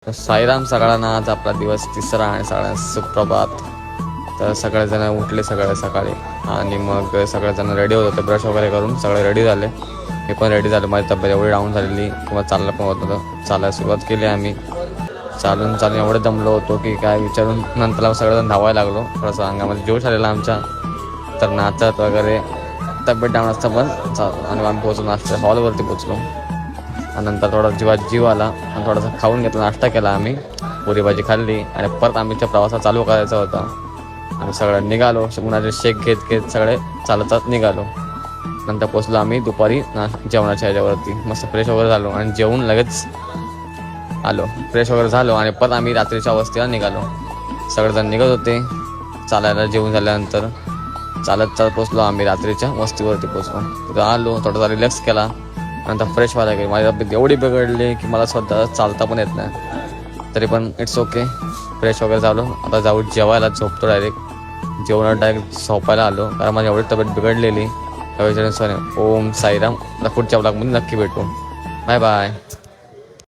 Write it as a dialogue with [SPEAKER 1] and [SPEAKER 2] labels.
[SPEAKER 1] साईराम सगळ्यांना. आज आपला दिवस तिसरा आणि सगळ्यांना सुप्रभात. तर सगळेजण उठले सकाळी आणि मग सगळेजण रेडी होत होते, ब्रश वगैरे करून सगळे रेडी झाले. मी पण रेडी झालो. माझी तब्येत एवढी डाऊन झालेली किंवा चाललं पण होत नव्हतं. चालायला सुरुवात केली आम्ही. चालून एवढं दमलो होतो की काय विचारून. नंतर सगळेजण धावायला लागलो. थोडंसं अंगामध्ये जोश आलेला आमच्या. तर नाचत वगैरे तब्येत डाऊन असतं पण आणि आम्ही पोहोचलो नाश्ता हॉलवरती पोचलो. आणि नंतर थोडा जीव आला आणि थोडासा खाऊन घेतला, नाश्ता केला आम्ही, पुरी भाजी खाल्ली आणि परत आम्हीच्या प्रवासात चालू करायचा होता. आम्ही सगळं निघालो, उन्हाचे शेक घेत सगळे चालत निघालो. नंतर पोचलो आम्ही दुपारी जेवणाच्या ह्याच्यावरती. मस्त फ्रेश वगैरे झालो आणि जेवून लगेच आलो. फ्रेश वगैरे झालो आणि परत आम्ही रात्रीच्या वस्तीला निघालो. सगळेजण निघत होते चालायला. जेवून झाल्यानंतर चालत पोचलो आम्ही रात्रीच्या वस्तीवरती पोचलो. तिथं आलो, थोडासा रिलॅक्स केला. नंतर फ्रेश व्हायला गेली. माझी तब्येत एवढी बिघडली की मला स्वतः चालता पण येत नाही. तरी पण इट्स ओके. फ्रेश वगैरे झालो. आता जाऊ जेवायला. झोपतो डायरेक्ट. जेवणात डायरेक्ट झोपायला आलो कारण माझी एवढी तब्येत बिघडलेली. ओम साईराम. आता पुढच्या ब्लॉगमध्ये नक्की भेटू. Bye bye.